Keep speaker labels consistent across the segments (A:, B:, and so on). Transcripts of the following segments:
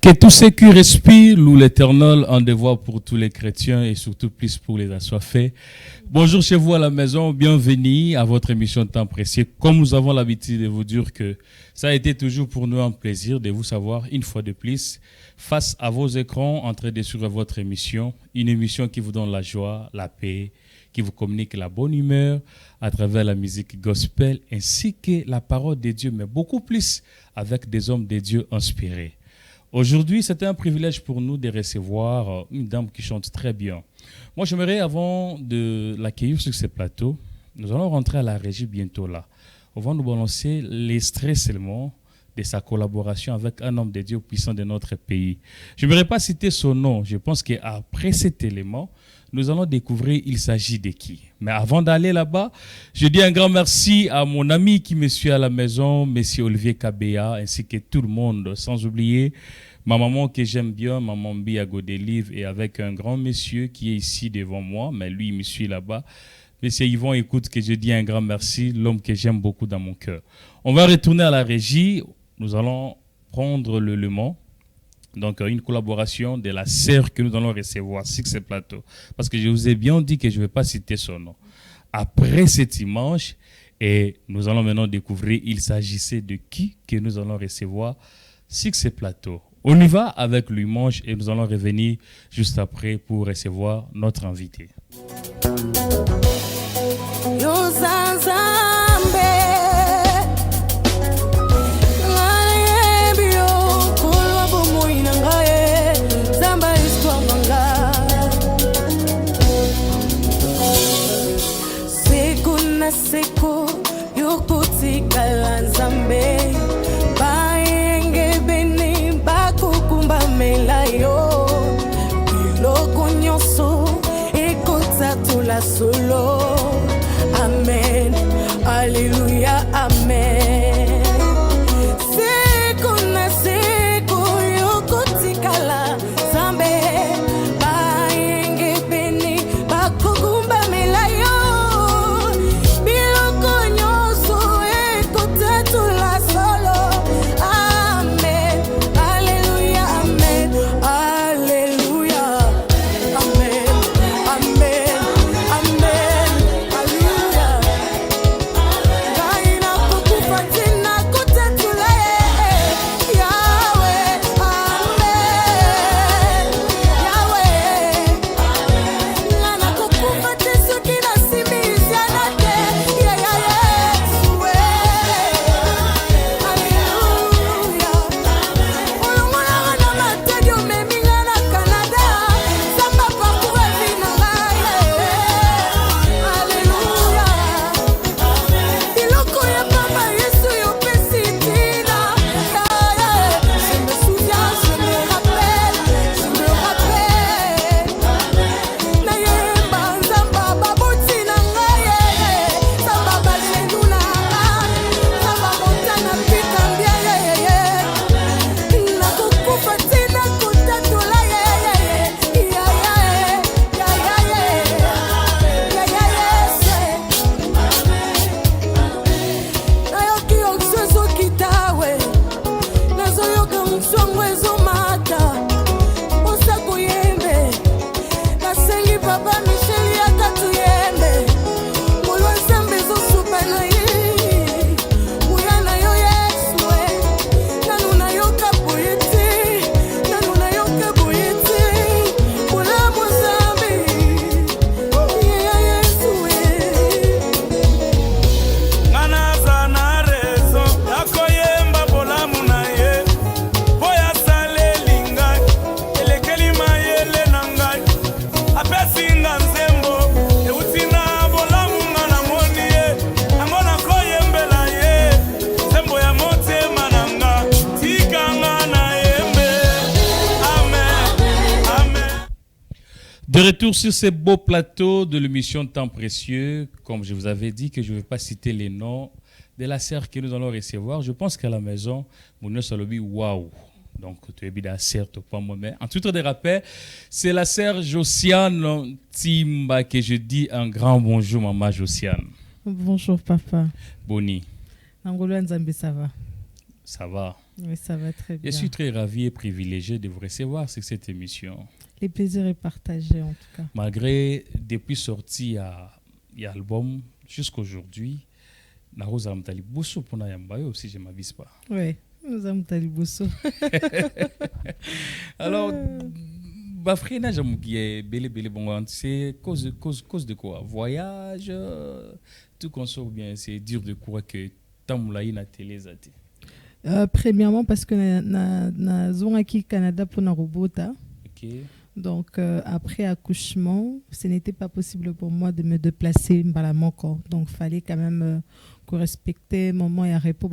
A: Que tous ceux qui respirent louent l'Éternel, un devoir pour tous les chrétiens et surtout plus pour les assoiffés. Bonjour chez vous à la maison, bienvenue à votre émission de Temps Précieux. Comme nous avons l'habitude de vous dire que ça a été toujours pour nous un plaisir de vous savoir une fois de plus face à vos écrans en train de suivre votre émission. Une émission qui vous donne la joie, la paix, qui vous communique la bonne humeur à travers la musique gospel ainsi que la parole de Dieu, mais beaucoup plus avec des hommes de Dieu inspirés. Aujourd'hui, c'était un privilège pour nous de recevoir une dame qui chante très bien. Moi, j'aimerais, avant de l'accueillir sur ce plateau, nous allons rentrer à la régie bientôt là. On va nous balancer l'extrait seulement de sa collaboration avec un homme de Dieu puissant de notre pays. Je n'aimerais pas citer son nom. Je pense qu'après cet élément, nous allons découvrir il s'agit de qui. Mais avant d'aller là-bas, je dis un grand merci à mon ami qui me suit à la maison, M. Olivier Kabea, ainsi que tout le monde, sans oublier ma maman que j'aime bien, maman Biago des livres, et avec un grand monsieur qui est ici devant moi, mais lui, il me suit là-bas. M. Yvon, écoute que je dis un grand merci, l'homme que j'aime beaucoup dans mon cœur. On va retourner à la régie. Nous allons prendre le Mans. Donc, une collaboration de la sœur que nous allons recevoir sur ce plateau. Parce que je vous ai bien dit que je ne vais pas citer son nom. Après cette image, et nous allons maintenant découvrir il s'agissait de qui que nous allons recevoir sur ce plateau. On y va avec l'image et nous allons revenir juste après pour recevoir notre invité.
B: Seko yokuti kalanzambe baenge beni bakukumba melayo iloko nyonso ekota tula solo amen alléluia amen seko na seko yokuti kalanzambe baenge beni bakukumba melayo
A: De retour sur ce beau plateau de l'émission Temps Précieux, comme je vous avais dit que je ne vais pas citer les noms de la sœur que nous allons recevoir. Je pense qu'à la maison, mon salobi waouh. Donc, tu es bien certes pas moi-même. En titre de rappel, c'est la sœur Josiane Timba que je dis un grand bonjour, maman Josiane.
C: Bonjour, papa.
A: Boni.
C: Angolo Nzambe, ça va?
A: Ça va.
C: Oui, ça va très bien.
A: Je suis très ravi et privilégié de vous recevoir sur cette émission.
C: Les plaisirs est partagé en tout cas.
A: Malgré, depuis sorti à l'album jusqu'à aujourd'hui, Narosa Mtali Bosso pour Nayambayo, si je ne m'avise pas.
C: Oui, nous avons Tali Bosso.
A: Alors, Bafrina, j'aime bien Bélé bon, c'est cause de quoi? Voyage, tout qu'on sort bien, c'est dur de quoi que Tamoulaï na télé zati.
C: Premièrement, parce que na zone qui Canada pour na robota.
A: Ok.
C: Donc, après accouchement, ce n'était pas possible pour moi de me déplacer par mon corps. Donc, il fallait quand même que respecter moment et repos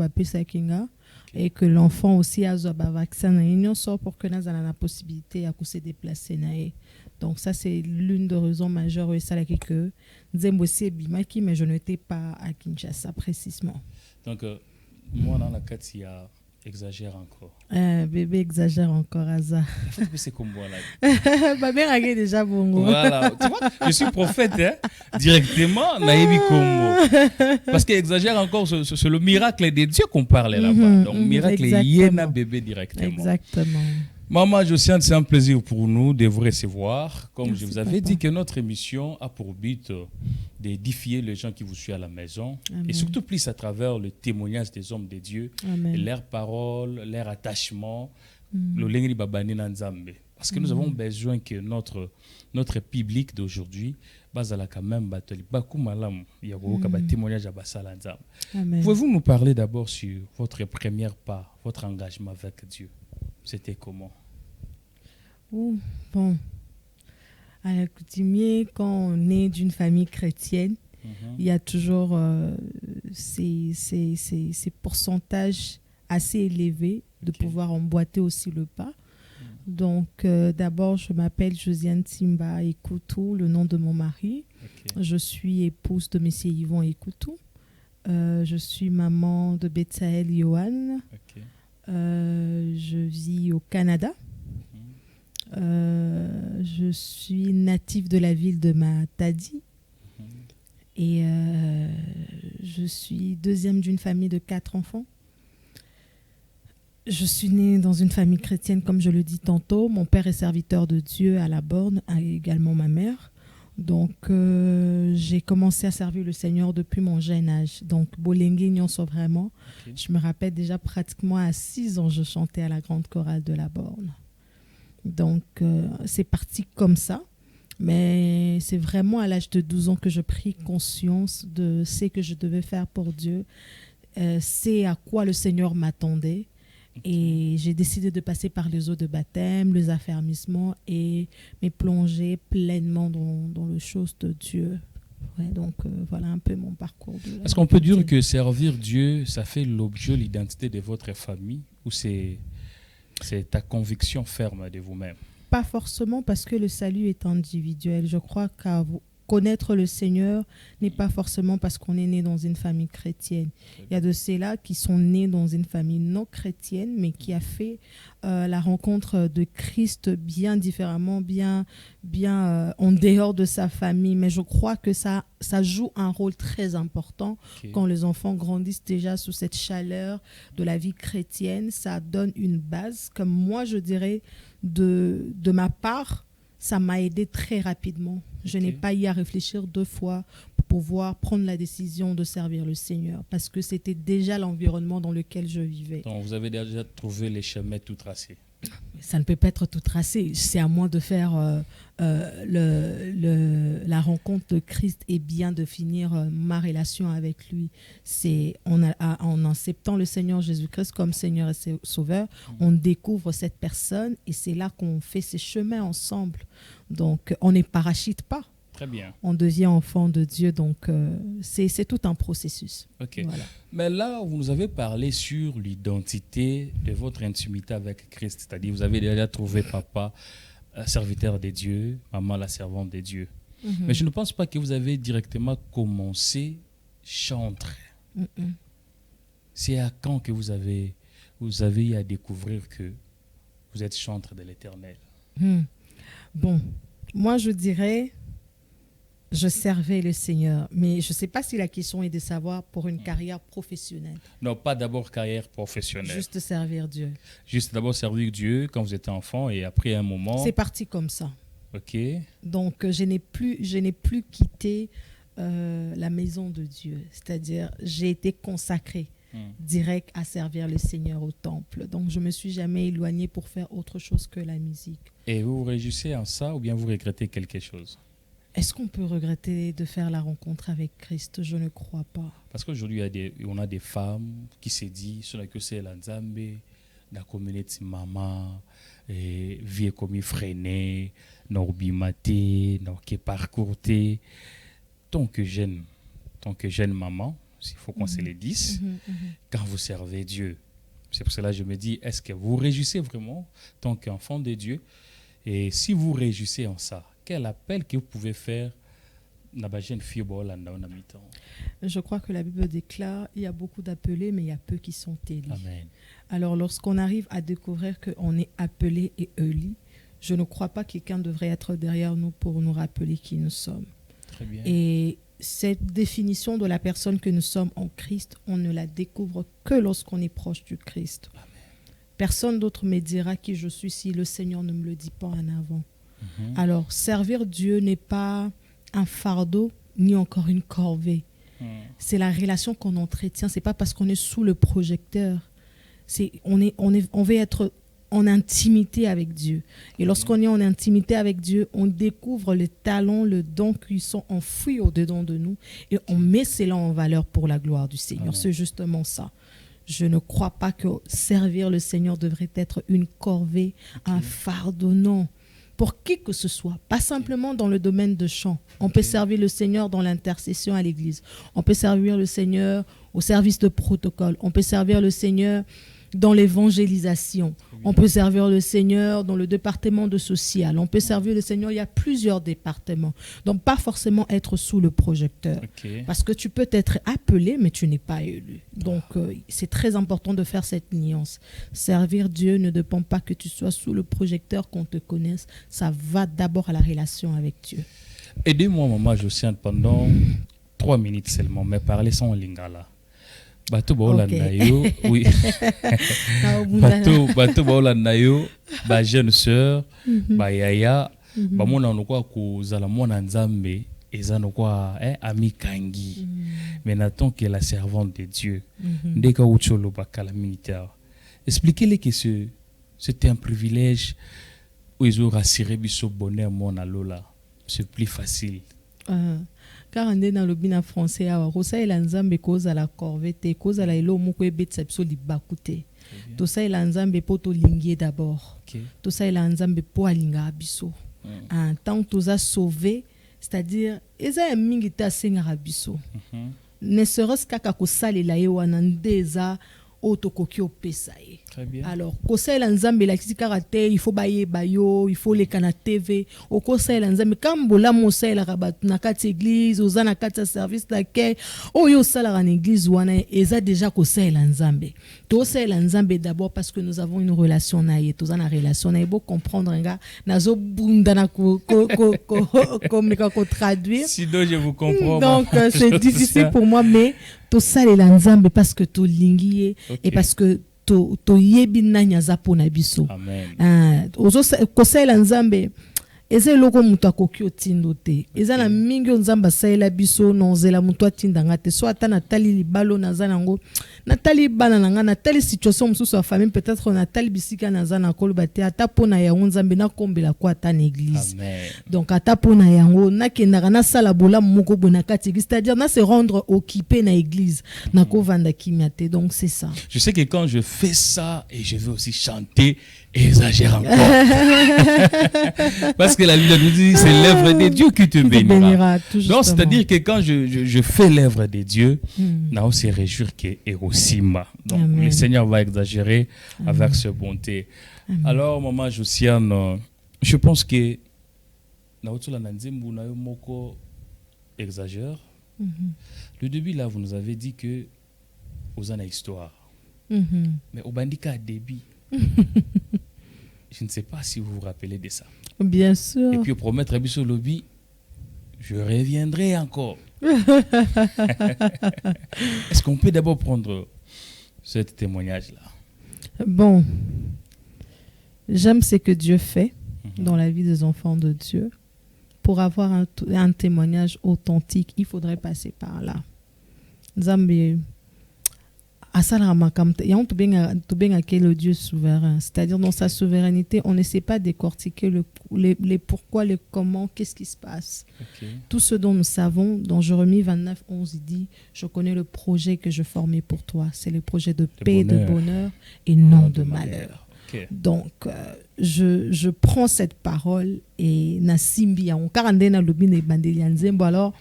C: kinga et que l'enfant aussi a un vaccin et sort pour que nous ayons la possibilité de se déplacer. Donc, ça, c'est l'une des raisons majeures et ça que nous aussi Bimaki, mais je n'étais pas à Kinshasa précisément.
A: Donc, moi, dans la Katia, exagère encore.
C: Bébé exagère encore, Aza.
A: C'est comme moi là.
C: Ma mère a déjà bongo.
A: Voilà, tu vois, je suis prophète, hein? Directement, Naïbi Congo. Parce qu'il exagère encore, c'est le miracle des dieux qu'on parlait là-bas. Donc, miracle Yéna bébé directement.
C: Exactement.
A: Maman Josiane, c'est un plaisir pour nous de vous recevoir. Comme
C: Merci,
A: je vous avais
C: papa.
A: dit que notre émission a pour but d'édifier les gens qui vous suivent à la maison.
C: Amen.
A: Et surtout plus à travers le témoignage des hommes de Dieu,
C: Amen.
A: leurs paroles, leur attachement, le lengri babani na nzambe. Parce que nous avons besoin que notre public d'aujourd'hui, bazala quand même batoli baku malam yakoka ba témoignage à basala nzambe.
C: Amen.
A: Pouvez-vous nous parler d'abord sur votre première pas, votre engagement avec Dieu? C'était comment?
C: Bon, à l'accoutumée, quand on est d'une famille chrétienne, il y a toujours ces pourcentages assez élevés de pouvoir emboîter aussi le pas. Donc, d'abord, je m'appelle Josiane Timba Ekoutou, le nom de mon mari. Je suis épouse de M. Yvon Ekoutou. Je suis maman de Betsaël Yohan. Je vis au Canada. Je suis native de la ville de Matadi. Et je suis deuxième d'une famille de 4 enfants. Je suis née dans une famille chrétienne, comme je le dis tantôt. Mon père est serviteur de Dieu à la borne, également ma mère. Donc, j'ai commencé à servir le Seigneur depuis mon jeune âge. Donc, Bolengue Nyonso vraiment. Je me rappelle déjà pratiquement à 6 ans, je chantais à la grande chorale de la borne. Donc, c'est parti comme ça. Mais c'est vraiment à l'âge de 12 ans que je pris conscience de ce que je devais faire pour Dieu. C'est à quoi le Seigneur m'attendait. Et j'ai décidé de passer par les eaux de baptême, les affermissements et me plonger pleinement dans les choses de Dieu. Ouais, donc voilà un peu mon parcours.
A: Est-ce qu'on peut dire que servir Dieu, ça fait l'objet, l'identité de votre famille ou c'est ta conviction ferme de vous-même?
C: Pas forcément, parce que le salut est individuel. Je crois qu'à connaître le Seigneur n'est pas forcément parce qu'on est né dans une famille chrétienne. Il y a de ceux-là qui sont nés dans une famille non chrétienne, mais qui a fait la rencontre de Christ bien différemment, bien en dehors de sa famille. Mais je crois que ça joue un rôle très important quand les enfants grandissent déjà sous cette chaleur de la vie chrétienne. Ça donne une base, comme moi je dirais, de ma part, ça m'a aidé très rapidement. Je n'ai pas eu à réfléchir 2 fois pour pouvoir prendre la décision de servir le Seigneur parce que c'était déjà l'environnement dans lequel je vivais.
A: Donc, vous avez déjà trouvé les chemins tout tracés?
C: Ça ne peut pas être tout tracé. C'est à moi de faire la rencontre de Christ et bien définir ma relation avec lui. En acceptant le Seigneur Jésus-Christ comme Seigneur et Sauveur, on découvre cette personne et c'est là qu'on fait ces chemins ensemble. Donc, on ne parachute pas.
A: Très bien.
C: On devient enfant de Dieu, donc c'est tout un processus.
A: Ok.
C: Voilà.
A: Mais là, vous nous avez parlé sur l'identité de votre intimité avec Christ. C'est-à-dire, vous avez déjà trouvé papa, serviteur de Dieu, maman, la servante de Dieu. Mais je ne pense pas que vous avez directement commencé chantre. C'est à quand que vous avez eu à découvrir que vous êtes chantre de l'Éternel?
C: Bon, moi je dirais... Je servais le Seigneur, mais je ne sais pas si la question est de savoir pour une carrière professionnelle.
A: Non, pas d'abord carrière professionnelle.
C: Juste servir Dieu.
A: Juste d'abord servir Dieu quand vous étiez enfant et après un moment.
C: C'est parti comme ça.
A: Ok.
C: Donc, je n'ai plus quitté la maison de Dieu. C'est-à-dire, j'ai été consacrée direct à servir le Seigneur au temple. Donc, je ne me suis jamais éloignée pour faire autre chose que la musique.
A: Et vous vous réjouissez en ça ou bien vous regrettez quelque chose?
C: Est-ce qu'on peut regretter de faire la rencontre avec Christ? Je ne crois pas.
A: Parce qu'aujourd'hui, on a des femmes qui se disent sur la que c'est la Nzambe, la communauté maman, vie comme freinée, norbimate, qui parcourté. Tant que jeune maman, s'il faut qu'on se le dise, quand vous servez Dieu. C'est pour cela que je me dis, est-ce que vous réjouissez vraiment tant qu'enfant de Dieu? Et si vous réjouissez en ça, quel appel que vous pouvez faire?
C: Je crois que la Bible déclare il y a beaucoup d'appelés, mais il y a peu qui sont élus.
A: Amen.
C: Alors, lorsqu'on arrive à découvrir qu'on est appelé et élu, je ne crois pas que quelqu'un devrait être derrière nous pour nous rappeler qui nous sommes.
A: Très bien.
C: Et cette définition de la personne que nous sommes en Christ, on ne la découvre que lorsqu'on est proche du Christ.
A: Amen.
C: Personne d'autre me dira qui je suis si le Seigneur ne me le dit pas en avant. Alors, servir Dieu n'est pas un fardeau, ni encore une corvée. C'est la relation qu'on entretient. C'est pas parce qu'on est sous le projecteur. On veut être en intimité avec Dieu. Et lorsqu'on est en intimité avec Dieu, on découvre les talents, le don qui sont enfouis au-dedans de nous et on met cela en valeur pour la gloire du Seigneur.
A: Amen.
C: C'est justement ça. Je ne crois pas que servir le Seigneur devrait être une corvée, un fardeau, non. Pour qui que ce soit, pas simplement dans le domaine de chant. On peut servir le Seigneur dans l'intercession à l'église. On peut servir le Seigneur au service de protocole. On peut servir le Seigneur dans l'évangélisation. On peut servir le Seigneur dans le département de social. On peut servir le Seigneur, il y a plusieurs départements. Donc, pas forcément être sous le projecteur. Parce que tu peux être appelé, mais tu n'es pas élu. Donc, c'est très important de faire cette nuance. Servir Dieu ne dépend pas que tu sois sous le projecteur, qu'on te connaisse. Ça va d'abord à la relation avec Dieu.
A: Aidez-moi, maman Josiane, pendant 3 minutes seulement, mais parlez sans lingala. Bato baolanda yo, oui. Bato baolanda yo, ba jeune sœur, ba yaya, ba mona nokwa ko zala mona nzambe, eza nokwa ami kangi. Mais n'attend que la servante de Dieu. Ndeka ucholo ba calamité. Expliquez-les que c'était un privilège où ils ont rassuré biso bonheur mona lola. C'est plus facile.
C: Car on est dans le bin français, Rosa et l'anzambe cause à la corvette, cause à la elo moko ebet sapso li bakute. Tout ça est l'anzambe poto linguer d'abord. Tout ça est l'anzambe po alinga abiso. En tant que tout ça sauvé, c'est-à-dire eza mingi ta senga abiso. Ne serait-ce qu'à ko salela ye wanandeza otokoki opesa ye. Alors, kosela nzambe la karate, il faut baye bayo, il faut les kana TV, au kosela nzambe kambola mosela rabatu na kati église, ozana kati service d'accueil, oyo sala en église wana eza déjà kosela nzambe. To sela nzambe d'abord parce que nous avons une relation na ye, tozana relation na ye, beau comprendre nga nazo bunda na ko traduire.
A: Sinon je vous comprends.
C: Donc c'est difficile pour moi, mais to salela nzambe parce que to lingiye et parce que to yebi nanya zapo na biso.
A: Amen.
C: Ozo kosela nzambe eza eloko mutu akoki otindo te. Eza na mingi nzamba saela biso nonzela mutu atindanga te. So ata natali libalo naza nango, natali bana nanga, natali situation mususu ya famille, peut-être natali bisika naza na koloba te ata pona ya nzambe na kombela kwa ata na église.
A: Amen.
C: Donc ata pona yango nakendaka na sala bola moko bona kati, c'est-à-dire na se rendre occupé na église na kovanda kimia te. Donc c'est ça.
A: Je sais que quand je fais ça et je veux aussi chanter, exagère encore. Parce que la Bible nous dit c'est l'œuvre de Dieu qui te bénira. Donc c'est-à-dire que quand je fais l'œuvre de Dieu, là on se réjouit que Erosima. Donc le Seigneur va exagérer avec sa bonté. Alors maman Josiane, je pense que exagère. Le début là vous nous avez dit que vous en avez histoire. Mais au bandika a débit. Je ne sais pas si vous vous rappelez de ça.
C: Bien sûr.
A: Et puis, au promettre Abisso Lobby, Je reviendrai encore. Est-ce qu'on peut d'abord prendre ce témoignage-là?
C: Bon, j'aime ce que Dieu fait dans la vie des enfants de Dieu. Pour avoir un témoignage authentique, il faudrait passer par là. Nzambe asalama kamte ya to benga le Dieu souverain, c'est-à-dire dans sa souveraineté, on ne sait pas décortiquer les pourquoi, les comment, qu'est-ce qui se passe.
A: Okay.
C: Tout ce dont nous savons, dans Jérémie 29:11, il dit: je connais le projet que je formais pour toi, c'est le projet de paix, de bonheur et non de malheur.
A: Okay.
C: Donc je prends cette parole et na simbi on karandena lobine bandelia nzembo. Alors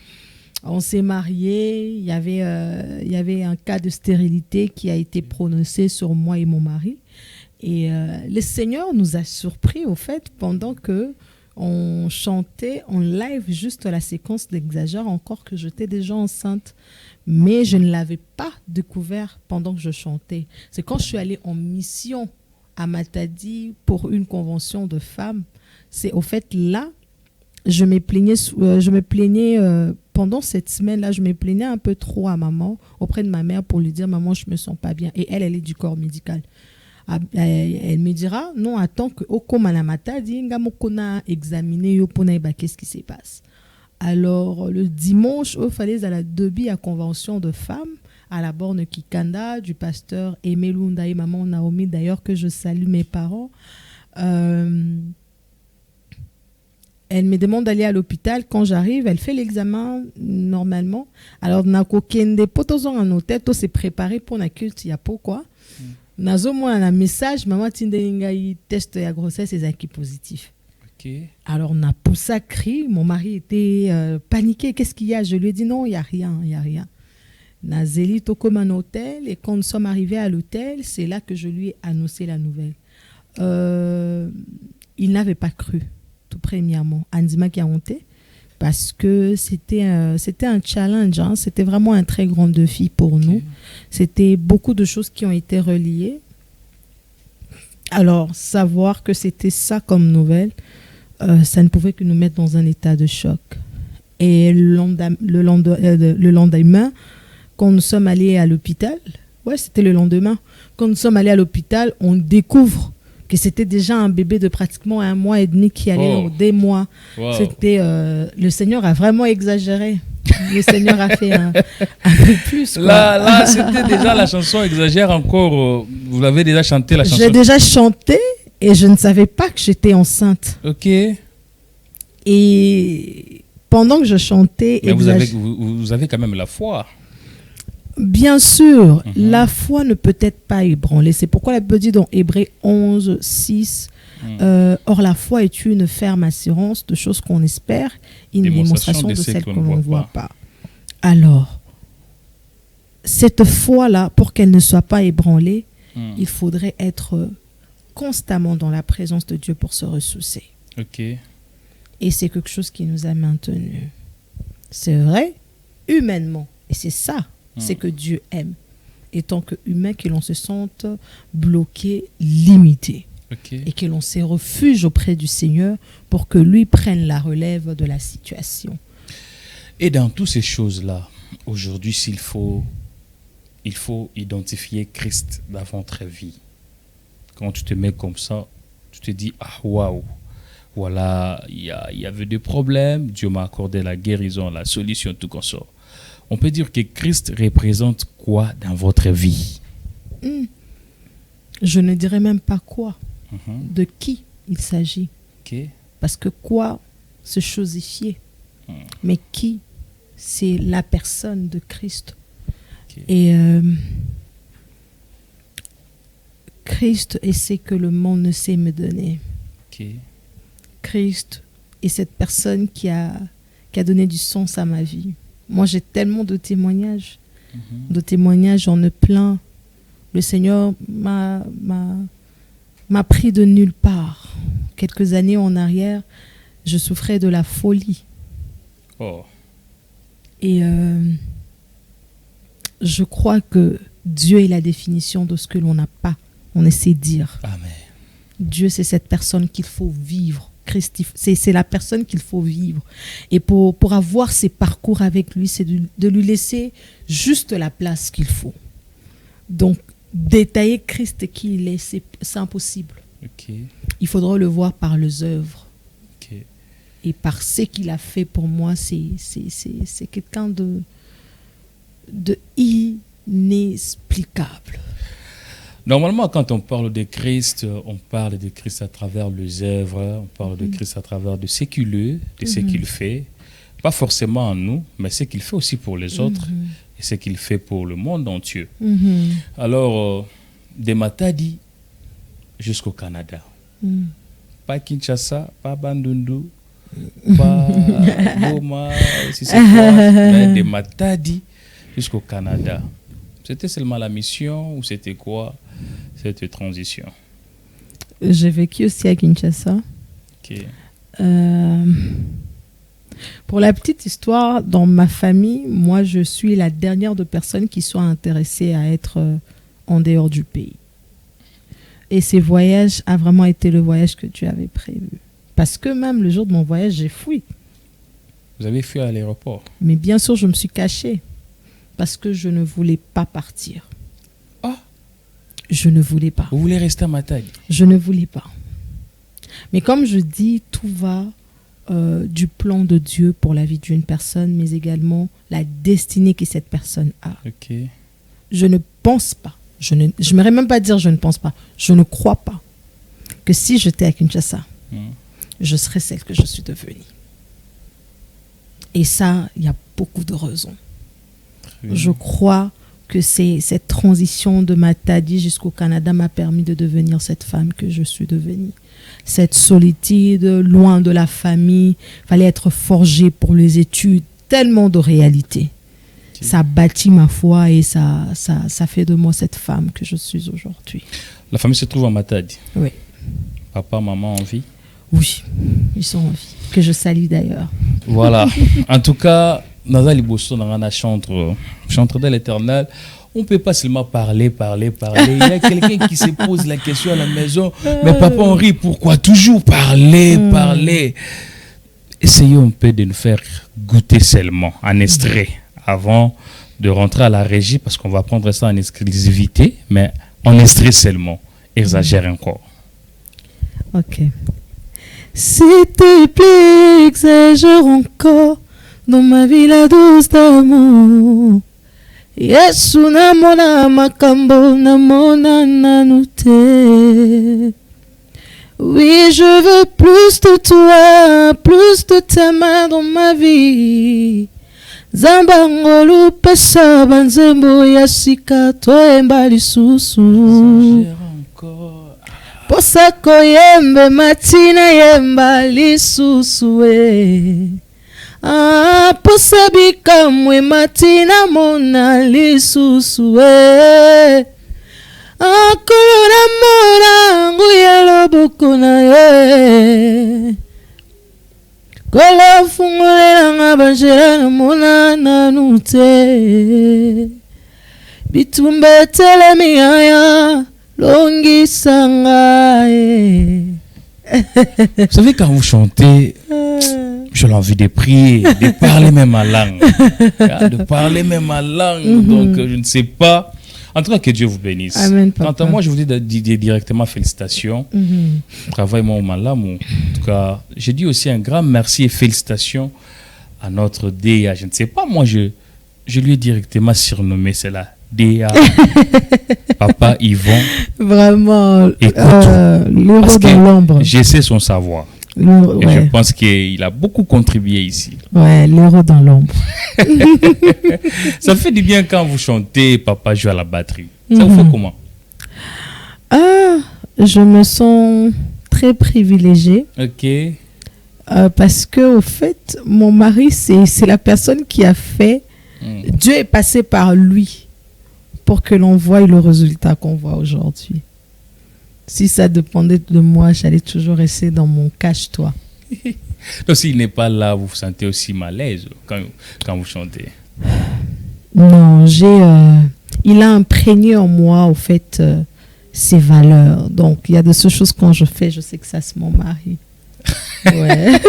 C: on s'est mariés, il y avait un cas de stérilité qui a été prononcé sur moi et mon mari. Et le Seigneur nous a surpris, au fait, pendant que on chantait en live juste la séquence d'Exagère, encore que j'étais déjà enceinte. Mais je ne l'avais pas découvert pendant que je chantais. C'est quand je suis allée en mission à Matadi pour une convention de femmes. C'est au fait là, je me plaignais pendant cette semaine-là, je me plaignais un peu trop à maman, auprès de ma mère, pour lui dire: maman, je me sens pas bien. Et elle est du corps médical. Elle me dira: non, attends que Okomanamata dit ngamokona examiner yopona eba qu'est-ce qui se passe. Alors le dimanche, il fallait à la début à convention de femmes à la borne Kikanda du pasteur Aimé Lunda et maman Naomi, d'ailleurs que je salue mes parents. Elle me demande d'aller à l'hôpital. Quand j'arrive, elle fait l'examen normalement. Alors, nako kende potozon en hôtel, tout s'est préparé pour la culte. Il y a pourquoi. Nazo moi un message, maman tinde ngai test ya grossesse et acquis positif.
A: Okay.
C: Alors, on a poussé cri. Mon mari était paniqué. Qu'est-ce qu'il y a? Je lui ai dit: non, il y a rien, il y a rien. Nazeli to comme un hôtel, et quand nous sommes arrivés à l'hôtel, c'est là que je lui ai annoncé la nouvelle. Il n'avait pas cru. Tout premièrement, Andima qui a honté, parce que c'était un challenge, hein. C'était vraiment un très grand défi pour nous. C'était beaucoup de choses qui ont été reliées. Alors, savoir que c'était ça comme nouvelle, ça ne pouvait que nous mettre dans un état de choc. Et le lendemain, quand nous sommes allés à l'hôpital, c'était le lendemain, quand nous sommes allés à l'hôpital, on découvre que c'était déjà un bébé de pratiquement 1 mois et demi qui allait dans des mois. Wow. C'était, le Seigneur a vraiment exagéré. Le Seigneur a fait un peu plus. Quoi.
A: Là, c'était déjà la chanson Exagère encore. Vous l'avez déjà chanté, la chanson?
C: J'ai déjà chanté et je ne savais pas que j'étais enceinte.
A: Ok.
C: Et pendant que je chantais...
A: Mais vous avez quand même la foi.
C: Bien sûr, la foi ne peut être pas ébranlée. C'est pourquoi la Bible dit dans Hébreux 11:6, or la foi est une ferme assurance de choses qu'on espère, une démonstration de celles qu'on ne voit pas. Alors, cette foi-là, pour qu'elle ne soit pas ébranlée, il faudrait être constamment dans la présence de Dieu pour se ressourcer.
A: Okay.
C: Et c'est quelque chose qui nous a maintenus. C'est vrai, humainement. Et c'est ça. C'est que Dieu aime. Et tant qu'humain, que l'on se sente bloqué, limité. Okay. Et que l'on se refuge auprès du Seigneur pour que lui prenne la relève de la situation.
A: Et dans toutes ces choses-là, aujourd'hui, il faut identifier Christ dans votre vie. Quand tu te mets comme ça, tu te dis: ah, waouh, voilà, il y avait des problèmes, Dieu m'a accordé la guérison, la solution, tout comme ça. On peut dire que Christ représente quoi dans votre vie?
C: Je ne dirais même pas quoi. De qui il s'agit.
A: Okay.
C: Parce que quoi, se chosifier. Mais qui, c'est la personne de Christ. Okay. Et Christ est ce que le monde ne sait me donner.
A: Okay.
C: Christ est cette personne qui a donné du sens à ma vie. Moi, j'ai tellement de témoignages. De témoignages, j'en ai plein. Le Seigneur m'a pris de nulle part. Quelques années en arrière, je souffrais de la folie.
A: Oh.
C: Et je crois que Dieu est la définition de ce que l'on n'a pas. On essaie de dire.
A: Amen.
C: Dieu, c'est cette personne qu'il faut vivre Christ, c'est la personne qu'il faut vivre. Et pour avoir ces parcours avec lui, c'est de lui laisser juste la place qu'il faut. Donc, détailler Christ qui il est, c'est impossible.
A: Okay.
C: Il faudra le voir par les œuvres.
A: Okay.
C: Et par ce qu'il a fait pour moi, c'est quelqu'un de inexplicable.
A: Normalement, quand on parle de Christ, on parle de Christ à travers les œuvres, on parle de Christ à travers de ce qu'il est, de ce qu'il fait. Pas forcément en nous, mais ce qu'il fait aussi pour les autres et ce qu'il fait pour le monde entier. Alors, de Matadi jusqu'au Canada. Pas Kinshasa, pas Bandundu, pas Goma, si c'est quoi, mais de Matadi jusqu'au Canada. C'était seulement la mission ou c'était quoi cette transition?
C: J'ai vécu aussi à Kinshasa.
A: Okay.
C: Pour la petite histoire, dans ma famille, moi je suis la dernière de personnes qui soient intéressées à être en dehors du pays. Et ces voyages a vraiment été le voyage que tu avais prévu. Parce que même le jour de mon voyage, j'ai fui.
A: Vous avez fui à l'aéroport?
C: Mais bien sûr, je me suis cachée. Parce que je ne voulais pas partir.
A: Ah!
C: Je ne voulais pas.
A: Vous voulez rester à Matadi?
C: Je ne voulais pas. Mais comme je dis, tout va du plan de Dieu pour la vie d'une personne, mais également la destinée que cette personne a.
A: Okay.
C: Je ne pense pas, je n'aimerais même pas dire je ne pense pas, je ne crois pas que si j'étais à Kinshasa, je serais celle que je suis devenue. Et ça, il y a beaucoup de raisons. Je crois que cette transition de Matadi jusqu'au Canada m'a permis de devenir cette femme que je suis devenue. Cette solitude, loin de la famille, fallait être forgé pour les études, tellement de réalités. Okay. Ça bâtit ma foi et ça fait de moi cette femme que je suis aujourd'hui.
A: La famille se trouve à Matadi?
C: Oui.
A: Papa, maman en vie?
C: Oui, ils sont en vie, que je salue d'ailleurs.
A: Voilà. En tout cas, Nazali Bosso, dans la chantre de l'Éternel, on ne peut pas seulement parler. Il y a quelqu'un qui se pose la question à la maison. Mais papa Henri, pourquoi toujours parler? Essayons un peu de nous faire goûter seulement en extrait avant de rentrer à la régie parce qu'on va prendre ça en exclusivité, mais en extrait seulement. Exagère encore.
C: Ok. S'il te plaît, exagère encore dans ma vie la douce d'amour. Yesu namona makambo namona nanute. Oui, je veux plus de toi, plus de ta main dans ma vie. Zambangolu pesa banzembo yasika toemba lisusu. Posako yembe matina yemba lisusu posa bikamwe matina mona lisusu kolona mona nguya loboko na ye kola fungolela nga banjela na mona nanu te bitumba telemi aya longisa nga
A: Vous savez, quand vous chantez, j'ai envie de prier, de parler même ma langue. Donc, je ne sais pas. En tout cas, que Dieu vous bénisse.
C: Amen,
A: quant à moi, je vous dis directement félicitations. Travail mon malam. En tout cas, je dis aussi un grand merci et félicitations à notre DA. Je ne sais pas, moi, je lui ai directement surnommé cela. DA. Papa Yvon.
C: Vraiment, l'héros dans l'ombre.
A: Je sais son savoir. Et je pense qu'il a beaucoup contribué ici.
C: Ouais, l'héros dans l'ombre.
A: Ça fait du bien quand vous chantez, papa joue à la batterie. Ça vous fait comment?
C: Je me sens très privilégiée.
A: Ok.
C: Parce que, au fait, mon mari, c'est la personne qui a fait. Dieu est passé par lui pour que l'on voie le résultat qu'on voit aujourd'hui. Si ça dépendait de moi, j'allais toujours rester dans mon cache-toi.
A: Donc s'il n'est pas là, vous vous sentez aussi mal à l'aise quand vous chantez?
C: Non, il a imprégné en moi, au fait, ses valeurs. Donc il y a de ces choses quand je fais, je sais que ça c'est mon mari. Ouais.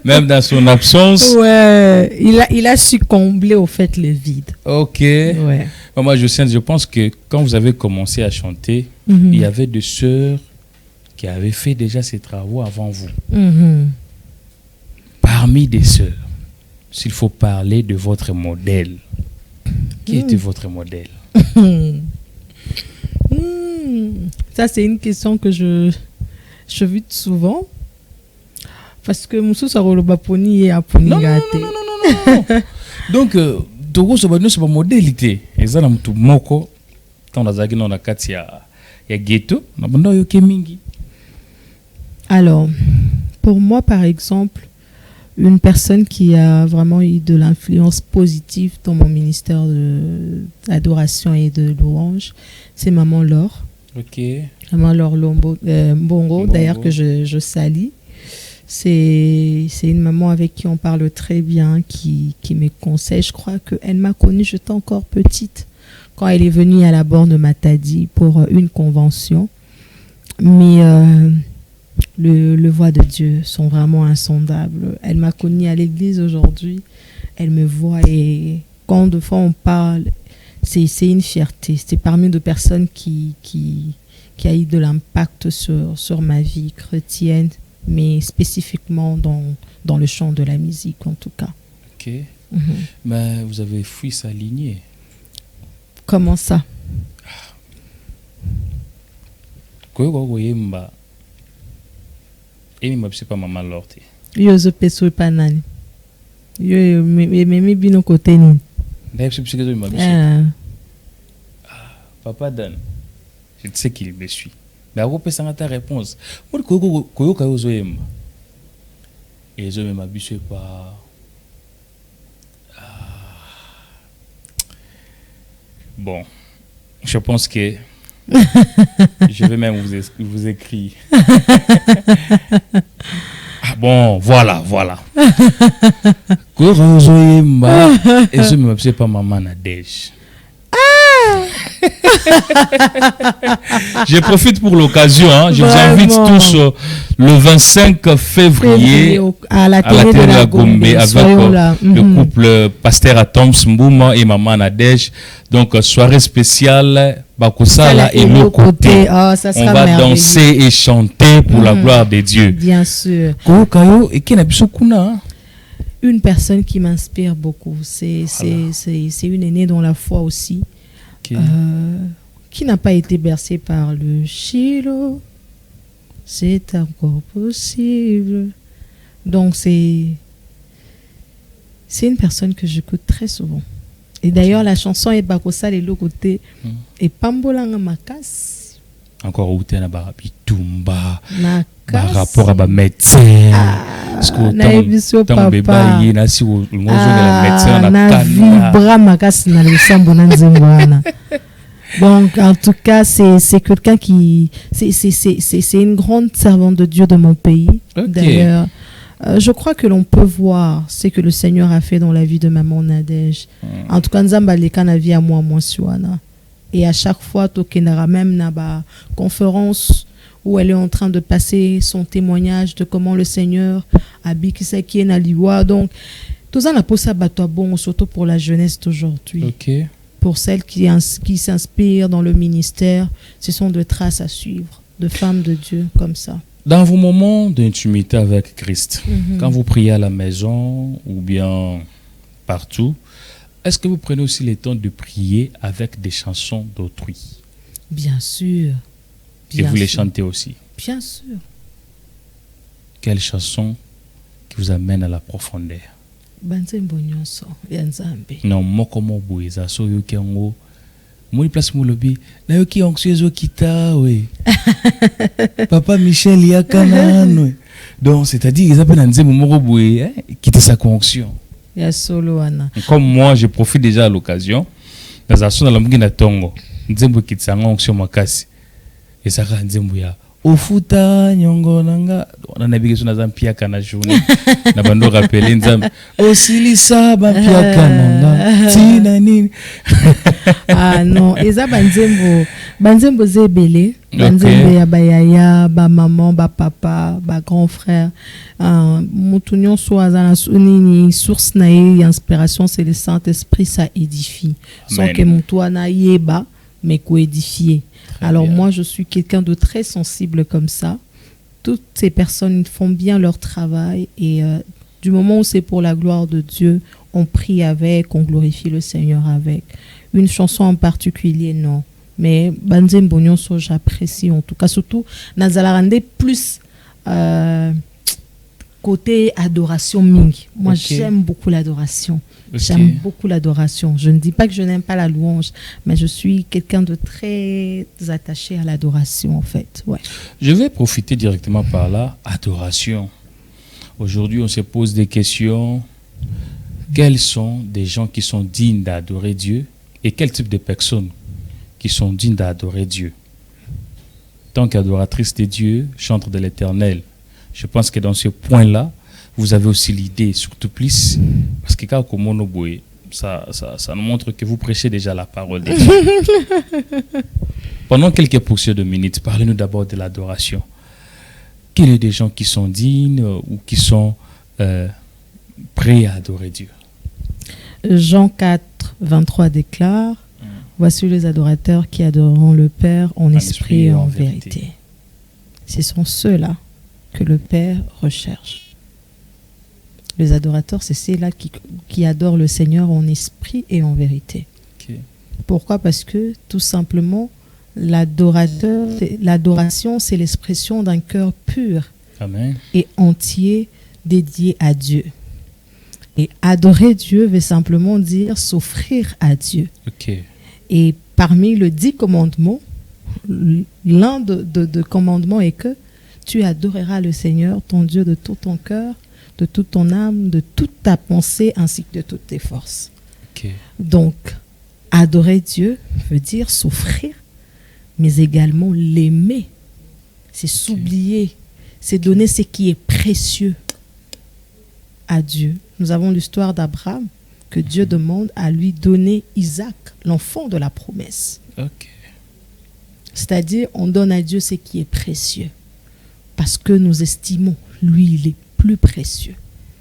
A: Même dans son absence.
C: Ouais. Il a su combler au fait le vide.
A: Ok.
C: Ouais.
A: Moi, je pense que quand vous avez commencé à chanter,
C: Mhm.
A: il y avait des sœurs qui avaient fait déjà ces travaux avant vous.
C: Mhm.
A: Parmi des sœurs, s'il faut parler de votre modèle, qui était votre modèle?
C: Ça, c'est une question que je vis souvent. Parce que Moussou Saroloba Poni et Aponi
A: Non. Donc, Togo c'est pas modélité. Et ça, tout moko, tant d'azaki dans la carte, il y a ghetto, il y a kemingi.
C: Alors, pour moi, par exemple, une personne qui a vraiment eu de l'influence positive dans mon ministère d'adoration et de louange, c'est Maman Laure.
A: Ok.
C: Maman Laure Mbongo, d'ailleurs, que je salue. C'est une maman avec qui on parle très bien, qui me conseille. Je crois qu'elle m'a connue, j'étais encore petite, quand elle est venue à la borne Matadi pour une convention. Mais le voix de Dieu sont vraiment insondables. Elle m'a connue à l'église aujourd'hui. Elle me voit et quand de fois on parle, c'est une fierté. C'est parmi de personnes qui a eu de l'impact sur ma vie chrétienne, mais spécifiquement dans le champ de la musique en tout cas.
A: Ok. Mais vous avez fui sa lignée.
C: Comment ça?
A: C'est pas Maman Laure.
C: Yo zo peso pa nani. Yo memi bino côté ni.
A: Papa Dan, je sais qu'il me suit. Mais à quoi ça ta réponse? Moi koyoka yo zo yemba. Et je me m'abuse pas. Bon, je pense que je vais même vous écrire. Ah bon, voilà. Et je me m'abuse pas Maman Nadège. Je profite pour l'occasion, je vous invite tous le 25 février
C: à la télé de la Gombe
A: avec le couple Pasteur Atoms Mbouma et Maman Nadège. Donc soirée spéciale Bakosala et l'autre côté.
C: Oh, ça
A: on va
C: merveilleux.
A: danser et chanter pour la gloire de Dieu.
C: Bien sûr. Une personne qui m'inspire beaucoup, c'est une aînée dans la foi aussi.
A: Okay.
C: Qui n'a pas été bercée par le Shiloh, c'est encore possible. Donc c'est une personne que j'écoute très souvent. Et d'ailleurs la chanson est Bakosa et l'autre côté et Pambolanga Makas.
A: Encore où tu es là-bas, Bitumba,
C: Makas.
A: rapport à ma médecin. Parce que tant bébé il na si le médecin na
C: vibra Makas na le sambo na nzembwana. Donc en tout cas c'est quelqu'un qui c'est une grande servante de Dieu de mon pays. Okay. D'ailleurs je crois que l'on peut voir ce que le Seigneur a fait dans la vie de Maman Nadège. En tout cas nzamba leka na vie à moi siwana. Et à chaque fois tokenara même na ba conférence où elle est en train de passer son témoignage de comment le Seigneur a bikisa qui est na liwa. Donc tout ça n'a pas ça bateau bon surtout pour la jeunesse d'aujourd'hui.
A: Okay.
C: Pour celles qui s'inspirent dans le ministère, ce sont des traces à suivre, de femmes de Dieu comme ça.
A: Dans vos moments d'intimité avec Christ, quand vous priez à la maison ou bien partout, est-ce que vous prenez aussi le temps de prier avec des chansons d'autrui?
C: Bien sûr.
A: Et vous les chantez aussi?
C: Bien sûr.
A: Quelle chanson qui vous amène à la profondeur? Non, moi comme boisa so yoki ngo moi place mo lobi na yoki anxieuse kita we papa Michel yakana no donc c'est-à-dire ils appellent nzembo moko boye quitter sa conjonction
C: ya solo wana.
A: Comme moi je profite déjà à l'occasion dans la son la mungi na tongo nzembo quitter sa conjonction makasi et ça ka nzembo ya ofuta nyongo nanga on a bigeso na zampiaka na journée na bando rappeler nzambe osilisa bampiaka nanga tina nini
C: Ah non, eza banzembo zebele, banzembo ya bayaya, ba maman, ba papa, ba grand frère. Mutu nyonso aza na nini source na ye ya inspiration, c'est le Saint-Esprit, ça édifie. Sans que mutu ana yeba mais ko édifier. Alors moi je suis quelqu'un de très sensible comme ça. Toutes ces personnes font bien leur travail et du moment où c'est pour la gloire de Dieu, on prie avec, on glorifie le Seigneur avec. Une chanson en particulier, non. Mais Banzembo Nyonso, j'apprécie en tout cas. Surtout, Nazalarande plus côté adoration mingi. Moi, j'aime beaucoup l'adoration. J'aime beaucoup l'adoration. Je ne dis pas que je n'aime pas la louange, mais je suis quelqu'un de très attaché à l'adoration, en fait. Ouais.
A: Je vais profiter directement par là. Adoration. Aujourd'hui, on se pose des questions. Quels sont des gens qui sont dignes d'adorer Dieu et quel type de personnes qui sont dignes d'adorer Dieu? Tant qu'adoratrice de Dieu, chantre de l'Éternel, je pense que dans ce point-là, vous avez aussi l'idée, surtout plus, parce que quand ça nous montre que vous prêchez déjà la parole de Dieu. Pendant quelques pourcents de minutes, parlez-nous d'abord de l'adoration. Quels sont des gens qui sont dignes ou qui sont prêts à adorer Dieu?
C: Jean 4, 23 déclare: voici les adorateurs qui adoreront le Père en esprit et en vérité. Ce sont ceux-là que le Père recherche. Les adorateurs, c'est ceux-là qui adorent le Seigneur en esprit et en vérité. Okay. Pourquoi? Parce que tout simplement, l'adoration, c'est l'expression d'un cœur pur. Amen. Et entier dédié à Dieu. Et adorer Dieu veut simplement dire s'offrir à Dieu. Okay. Et parmi les 10 commandements, l'un de commandements est que tu adoreras le Seigneur, ton Dieu, de tout ton cœur, de toute ton âme, de toute ta pensée, ainsi que de toutes tes forces. Okay. Donc, adorer Dieu veut dire s'offrir, mais également l'aimer. C'est s'oublier, c'est donner ce qui est précieux à Dieu. Nous avons l'histoire d'Abraham, que Dieu demande à lui donner Isaac, l'enfant de la promesse. Okay. C'est-à-dire, on donne à Dieu ce qui est précieux, parce que nous estimons, lui, il est plus précieux.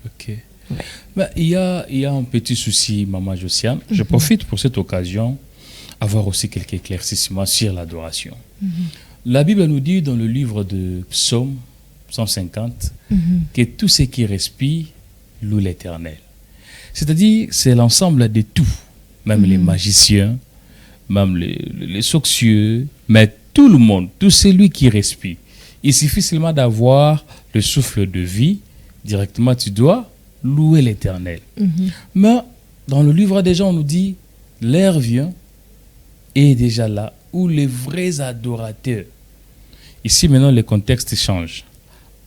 C: Ok. Ouais.
A: Ben, il y a un petit souci, Maman Josiane. Je profite pour cette occasion avoir aussi quelques éclaircissements sur l'adoration. La Bible nous dit dans le livre de Psaume 150 que tout ce qui respire loue l'Éternel. C'est-à-dire, c'est l'ensemble de tout, même les magiciens, même les sorciers, mais tout le monde, tout celui qui respire. Il suffit seulement d'avoir le souffle de vie, directement tu dois louer l'Éternel. Mais dans le livre des gens, on nous dit, l'heure vient et est déjà là, où les vrais adorateurs, ici maintenant le contexte change,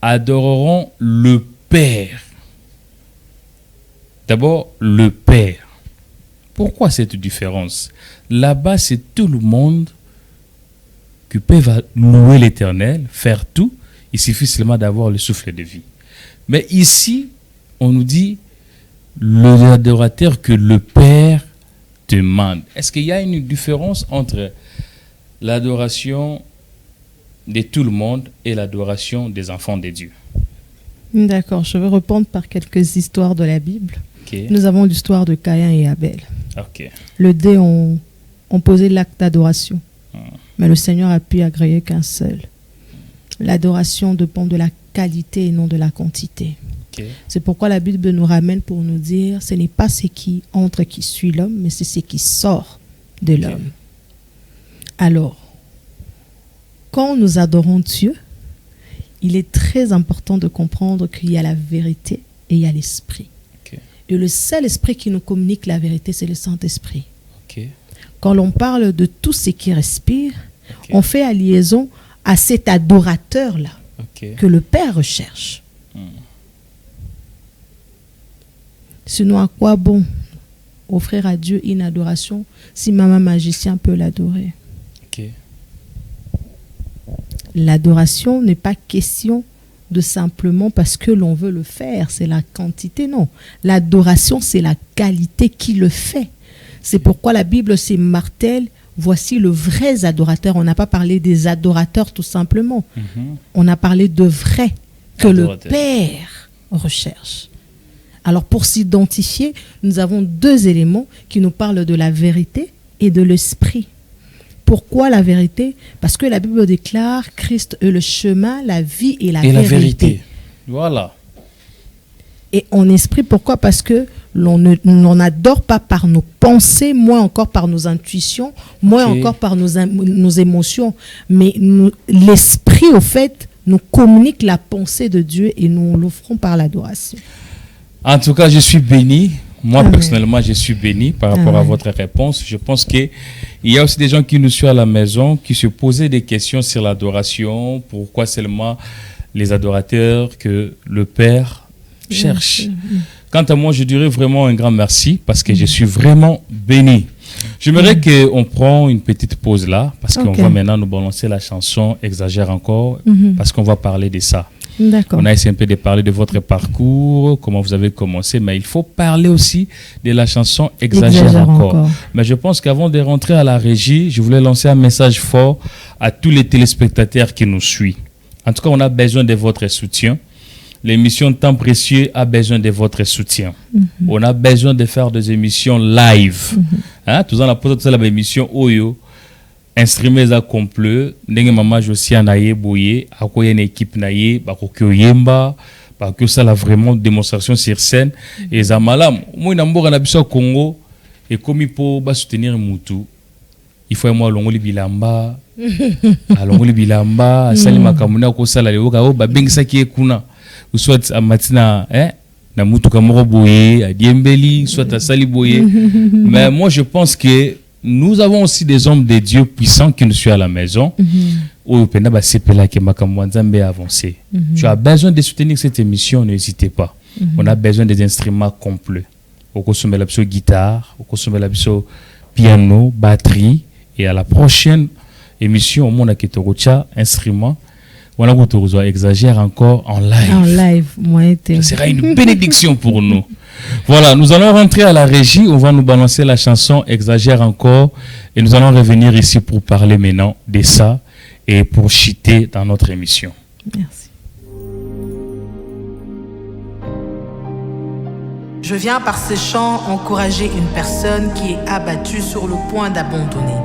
A: adoreront le Père. D'abord, le Père. Pourquoi cette différence? Là-bas, c'est tout le monde qui peut louer l'Éternel, faire tout. Il suffit seulement d'avoir le souffle de vie. Mais ici, on nous dit l'adorateur que le Père demande. Est-ce qu'il y a une différence entre l'adoration de tout le monde et l'adoration des enfants de Dieu?
C: D'accord, je vais répondre par quelques histoires de la Bible. Okay. Nous avons l'histoire de Caïn et Abel. Okay. Les deux ont posé l'acte d'adoration, mais le Seigneur a pu agréer qu'un seul. L'adoration dépend de la qualité et non de la quantité. Okay. C'est pourquoi la Bible nous ramène pour nous dire ce n'est pas ce qui entre qui suit l'homme, mais c'est ce qui sort de l'homme. Alors, quand nous adorons Dieu, il est très important de comprendre qu'il y a la vérité et il y a l'esprit. Okay. Et le seul esprit qui nous communique la vérité, c'est le Saint-Esprit. Okay. Quand l'on parle de tout ce qui respire, on fait la liaison à cet adorateur-là que le Père recherche. Sinon, à quoi bon offrir à Dieu une adoration si maman magicien peut l'adorer? L'adoration n'est pas question de simplement parce que l'on veut le faire, c'est la quantité, non. L'adoration, c'est la qualité qui le fait. C'est pourquoi la Bible s'est martèle. Voici le vrai adorateur. On n'a pas parlé des adorateurs tout simplement. On a parlé de vrais que
A: Adorateur.
C: le Père recherche. Alors pour s'identifier, nous avons deux éléments qui nous parlent de la vérité et de l'esprit. Pourquoi la vérité? Parce que la Bible déclare Christ est le chemin, la vie et la vérité.
A: Voilà.
C: Et en esprit, pourquoi? Parce que l'on n'adore pas par nos pensées, moins encore par nos intuitions, moins encore par nos émotions. Mais l'esprit, au fait, nous communique la pensée de Dieu et nous l'offrons par l'adoration.
A: En tout cas, je suis béni. Moi,
C: Amen.
A: personnellement, je suis béni par rapport à
C: Amen.
A: votre réponse. Je pense qu'il y a aussi des gens qui nous suivent à la maison, qui se posaient des questions sur l'adoration. Pourquoi seulement les adorateurs que le Père cherche? Quant à moi, je dirais vraiment un grand merci parce que je suis vraiment béni. J'aimerais qu'on prenne une petite pause là parce qu'on va maintenant nous balancer la chanson Exagère encore parce qu'on va parler de ça.
C: D'accord.
A: On a essayé un peu de parler de votre parcours, comment vous avez commencé, mais il faut parler aussi de la chanson Exagère encore. Mais je pense qu'avant de rentrer à la régie, je voulais lancer un message fort à tous les téléspectateurs qui nous suivent. En tout cas, on a besoin de votre soutien. L'émission Temps Précieux a besoin de votre soutien. On a besoin de faire des émissions live. Hein? Tout ça, on a posé la émission Oyo. Instrumés à complet. Ndenge mama Josia naye boye. Akoye une équipe naye. Bakokyo yemba. Bakokyo ça la vraiment démonstration sur scène. Et zamalam. Moi, n'amboka na biso Congo. Et comme il faut soutenir Moutou. Il faut moi longoli bilamba. Alongoli bilamba. Sali makamuna ko sala leoka. O babengisa ki ekuna. Ou soit à matina, na mutuka moko boye, à Diembeli, soit à Sali boye. Mais moi, je pense que nous avons aussi des hommes de Dieu puissants qui nous suivent à la maison. Tu as besoin de soutenir cette émission, n'hésitez pas. On a besoin des instruments complets. On consomme la guitare, on consomme la piano, batterie. Et à la prochaine émission, on a instruments. Voilà, on exagère encore en live.
C: En live, moi,
A: ça sera une bénédiction pour nous. Voilà, nous allons rentrer à la régie. On va nous balancer la chanson Exagère encore. Et nous allons revenir ici pour parler maintenant de ça et pour chiter dans notre émission.
C: Merci.
D: Je viens par ces chants encourager une personne qui est abattue sur le point d'abandonner.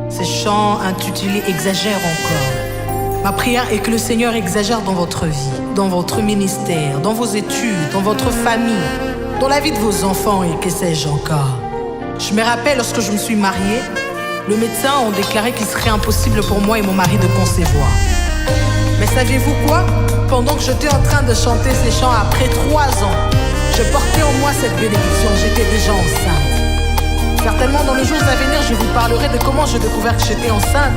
D: Ces chants intitulés Exagère encore. Ma prière est que le Seigneur exagère dans votre vie, dans votre ministère, dans vos études, dans votre famille, dans la vie de vos enfants et que sais-je encore. Je me rappelle lorsque je me suis mariée, le médecin a déclaré qu'il serait impossible pour moi et mon mari de concevoir. Mais saviez-vous quoi? Pendant que j'étais en train de chanter ces chants après 3 ans, je portais en moi cette bénédiction, j'étais déjà enceinte. Certainement dans les jours à venir, je vous parlerai de comment j'ai découvert que j'étais enceinte.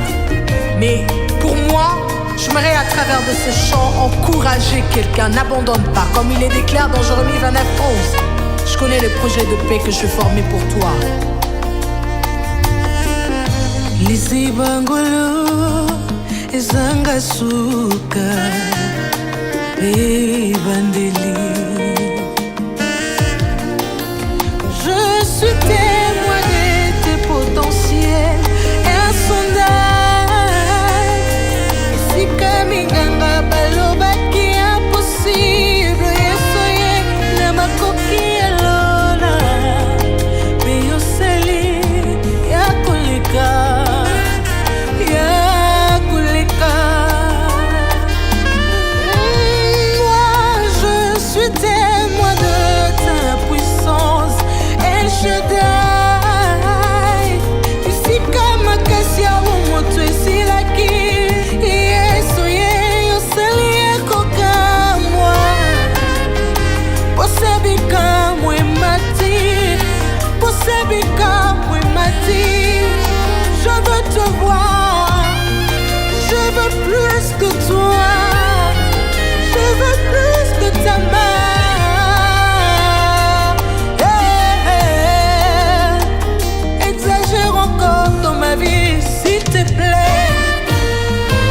D: Mais pour moi, j'aimerais à travers de ces chants encourager quelqu'un. N'abandonne pas, comme il est déclaré dans Jérémie 29:11. Je connais le projet de paix que je formais pour toi.
B: Lisibangolo ezanga suka bandeli. Je suis témoin de tes potentiels insondables. Si comme inganga baloba qui est impossible, yesoye na makoki alona beyo seli ya kulika. Témoin de ta puissance, El Shaddai. Ici comme Acacia, au monde ici la qui. Yesoye yosali koka moi. Posebika mati, posebika mati. Je veux te voir, je veux plus que toi. Je veux plus que ta main. Exagère encore dans ma vie, s'il te plaît.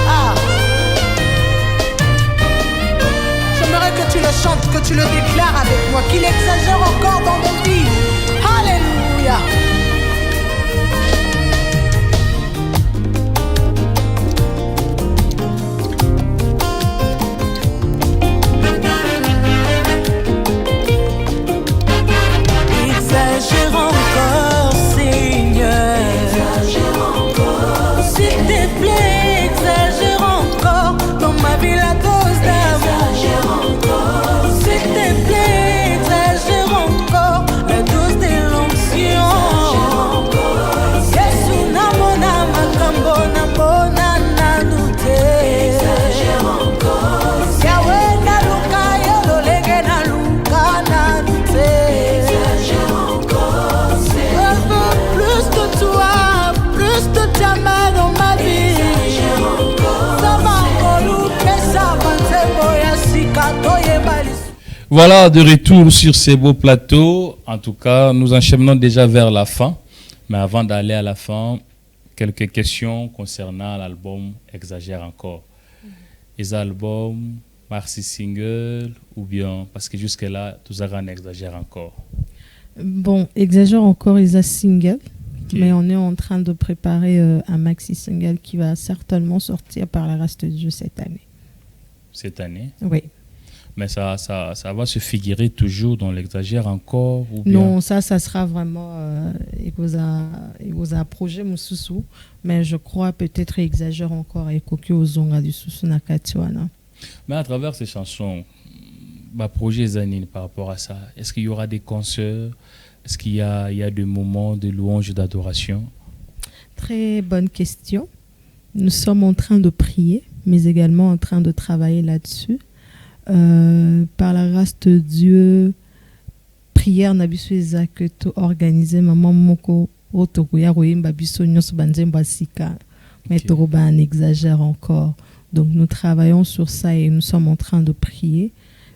B: Ah. J'aimerais que tu le chantes, que tu le déclares avec moi, qu'il exagère encore dans mon vie. Alléluia.
A: Voilà, de retour sur ces beaux plateaux. En tout cas, nous enchaînons déjà vers la fin. Mais avant d'aller à la fin, quelques questions concernant l'album Exagère encore. Les albums, Marcy Single, ou bien, parce que jusque-là, tout ça exagère encore.
C: Bon, Exagère encore is a single,
A: Ok.
C: mais on est en train de préparer un maxi single qui va certainement sortir par la grâce de Dieu cette année.
A: Cette année.
C: Oui.
A: Mais ça va se figurer toujours dans l'exagère encore ou bien...
C: Non, ça sera vraiment il vous a projet Moussousou, mais je crois peut-être Exagère encore et Koki Ozonga du Soussou Nakatiwana.
A: Mais à travers ces chansons, projet Zanine par rapport à ça, est-ce qu'il y aura des concerts? Est-ce qu'il y a des moments de louange, d'adoration?
C: Très bonne question. Nous sommes en train de prier, mais également en train de travailler là-dessus. Par la grâce de Dieu, prière na biso ezaka to organiser maman moko otokoya koyemba biso nyonso banzemba sika mais toroba on exagère encore. Donc nous travaillons sur ça et nous sommes en train de prier.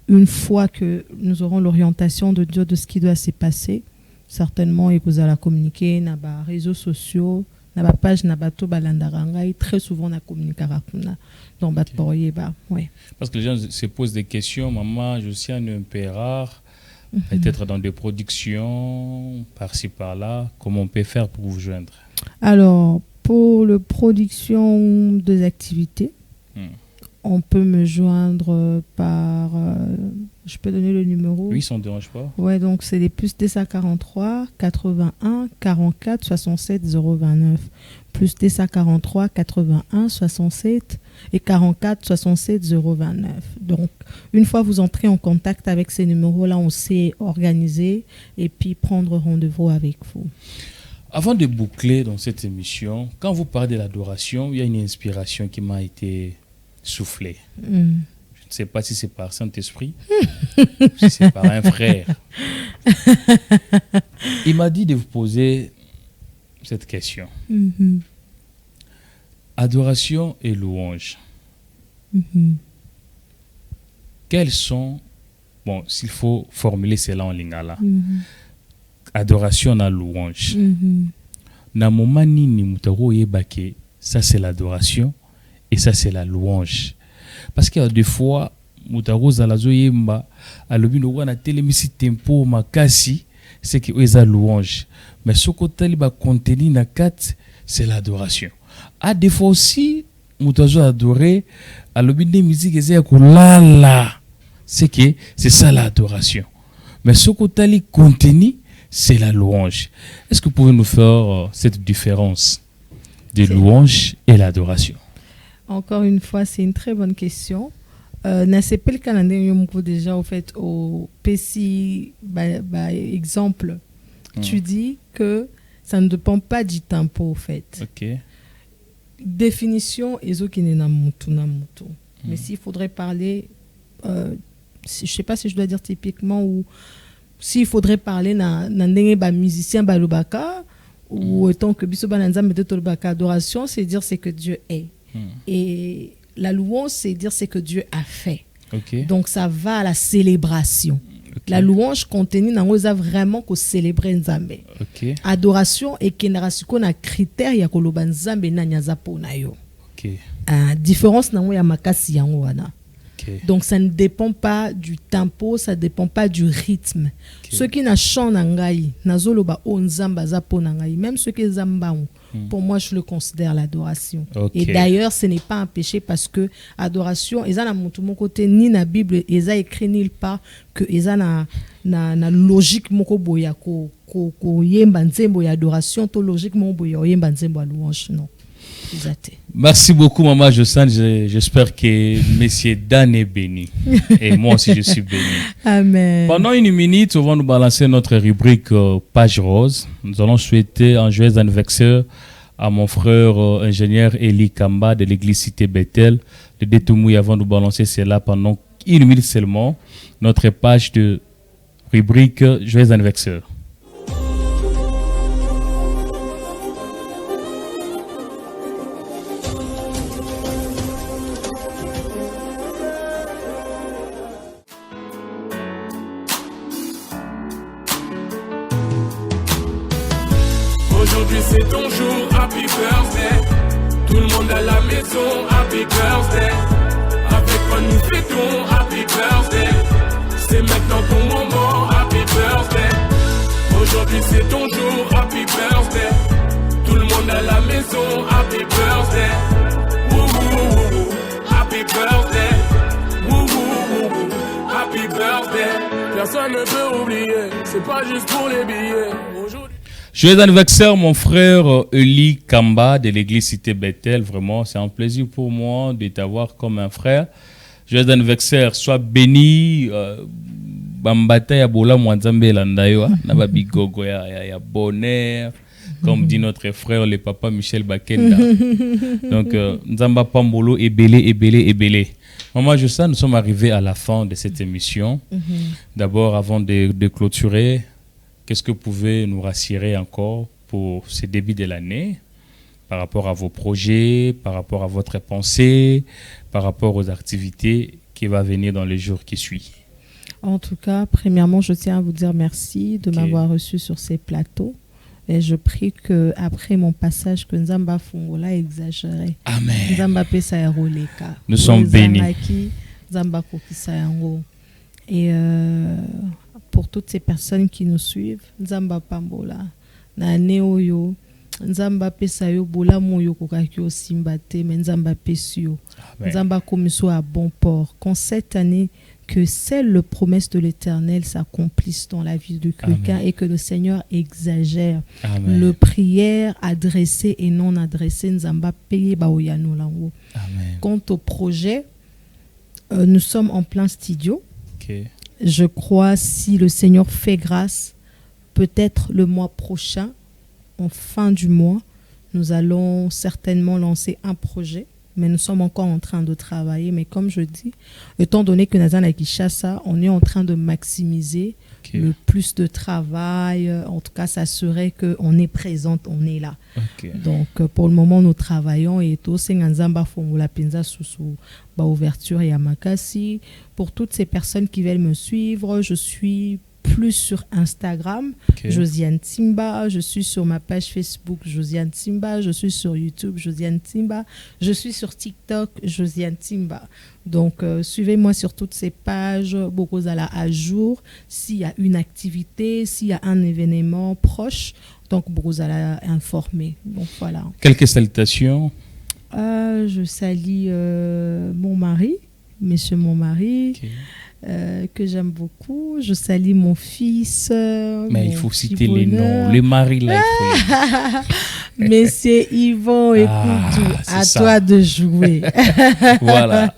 C: Une fois que nous aurons l'orientation de Dieu de ce qui doit se passer, certainement et vous allez communiquer na ba réseaux sociaux, na ba page na bato balandaranga et très souvent na communiquera dans bat ba ouais.
A: Parce que les gens se posent des questions. Maman, je suis un peu rare, peut-être dans des productions, par-ci, par-là. Comment on peut faire pour vous joindre?
C: Alors, pour la production des activités, on peut me joindre par... je peux donner le numéro?
A: Oui, ça ne dérange pas.
C: Ouais, donc c'est les plus 243 81 44 67 029. Plus 243 81 67 et 44 67 029. Donc, une fois vous entrez en contact avec ces numéros-là, on sait organiser et puis prendre rendez-vous avec vous.
A: Avant de boucler dans cette émission, quand vous parlez de l'adoration, il y a une inspiration qui m'a été soufflée. Je ne sais pas si c'est par Saint-Esprit, si c'est par un frère. Il m'a dit de vous poser cette question. Adoration et louange. Quels sont, bon, s'il faut formuler cela en lingala, adoration na louange. Na moment nini mutaro yebake, ça c'est l'adoration et ça c'est la louange. Parce qu'il y a des fois mutaro zalazo yemba alobi no wana telemisi tempo makasi, c'est que eza louange. Mais ce côté li ba contenu na kat, c'est l'adoration. À des fois aussi mutazo adoré alobi de musique eza kulala, c'est que c'est ça l'adoration. Mais ce côté li contenu, c'est la louange. Est-ce que vous pouvez nous faire cette différence de louange et l'adoration?
C: Encore une fois, c'est une très bonne question. N'a pas le calendrier déjà au fait au PC exemple. Tu dis que ça ne dépend pas du tempo au fait.
A: Ok.
C: Définition ezo qui n'est na mutu. Mais s'il faudrait parler, je sais pas si je dois dire typiquement ou s'il faudrait parler na ndenge ba musicien ba lobaka ou autant que biso ba nzambe de tolobaka, adoration c'est dire c'est que Dieu est. Et la louange c'est dire c'est que Dieu a fait.
A: Okay.
C: Donc ça va à la célébration. Okay. La louange contenue nango za vraiment ko célébrer nzambe.
A: Okay.
C: Adoration et kenarasiko na critère ya koloba nzambe na nyaza pona yo.
A: Okay.
C: Différence nango ya makasi yango wana.
A: Okay.
C: Donc ça ne dépend pas du tempo, ça ne dépend pas du rythme. Okay. Ceux qui na chant nangai, nazoloba o nzamba za po nangai, même ceux qui zamba, pour moi je le considère l'adoration. Okay. Et d'ailleurs ce n'est pas un péché parce que adoration, eza na mutu mon côté ni na Bible, eza écrit nulle part que eza na logique moko boya ko yemba nzembo ya adoration to logique moko boya yemba nzembo ya louange non.
A: Merci beaucoup, Maman Josane. J'espère que Monsieur Dan est béni. Et moi aussi, je suis béni.
C: Amen.
A: Pendant une minute, on va nous balancer notre rubrique Page Rose. Nous allons souhaiter un joyeux anniversaire à mon frère ingénieur Eli Kamba de l'église Cité Bethel. Le détoumouille avant de nous balancer cela pendant une minute seulement. Notre page de rubrique Joyeux anniversaire.
E: Aujourd'hui c'est ton jour, happy birthday. Tout le monde à la maison, happy birthday. Avec quoi nous fêtons, happy birthday. C'est maintenant ton moment, happy birthday. Aujourd'hui c'est ton jour, happy birthday. Tout le monde à la maison, happy birthday. Woo woo woo woo, happy birthday. Woo woo woo woo, happy birthday. Personne ne peut oublier, c'est pas juste pour les billets. Aujourd'hui...
A: Joyeux anniversaire, mon frère Eli Kamba de l'église Cité Bethel. Vraiment, c'est un plaisir pour moi de t'avoir comme un frère. Joyeux anniversaire, sois béni. Bambata ya bola mwanzambe landayo na babigogo ya bonheur, comme dit notre frère le papa Michel Bakenda. Donc Nzamba Pambolo est belé. Maman Jossa, nous sommes arrivés à la fin de cette émission. D'abord, avant de clôturer, qu'est-ce que vous pouvez nous rassurer encore pour ce début de l'année par rapport à vos projets, par rapport à votre pensée, par rapport aux activités qui vont venir dans les jours qui suivent?
C: En tout cas, premièrement, je tiens à vous dire merci de m'avoir reçu sur ces plateaux. Et je prie que après mon passage, que Nzamba Fongola exagéré.
A: Amen.
C: Nzamba Pesa Yaroleka.
A: Nous sommes bénis.
C: Nzamba Kokisa Yango. Et pour toutes ces personnes qui nous suivent, Nzamba Pambola, na Neoyo, Nzamba Pesa yo bola moyo kokakyo simbate, mais Nzamba Pesio. Nzamba Komiso à bon port. Qu'en cette année, que celle le promesse de l'Éternel s'accomplisse dans la vie de quelqu'un et que le Seigneur exagère.
A: Amen.
C: Le prière adressée et non adressée, Nzamba paye baoyano lango. Quant au projet, nous sommes en plein studio. Je crois, si le Seigneur fait grâce, peut-être le mois prochain, en fin du mois, nous allons certainement lancer un projet. Mais nous sommes encore en train de travailler. Mais comme je dis, étant donné que Nazan à Kinshasa, on est en train de maximiser le plus de travail. En tout cas, s'assurer qu'on est présente, on est là. Donc, pour le moment, nous travaillons. Et tout, c'est Nzamba Fongola Penza sous ouverture et Yamakasi. Pour toutes ces personnes qui veulent me suivre, je suis plus sur Instagram, Josiane Timba. Je suis sur ma page Facebook, Josiane Timba. Je suis sur YouTube, Josiane Timba. Je suis sur TikTok, Josiane Timba. Donc, suivez-moi sur toutes ces pages. Bokozala à jour. S'il y a une activité, s'il y a un événement proche, donc Bokozala informé. Donc, voilà.
A: Quelques salutations.
C: Je salue mon mari, monsieur mon mari. Que j'aime beaucoup. Je salue mon fils.
A: Mais il faut citer les noms. Le mari, là, il faut
C: Monsieur Yvon, écoute, à
A: ça.
C: toi de jouer.
A: Voilà.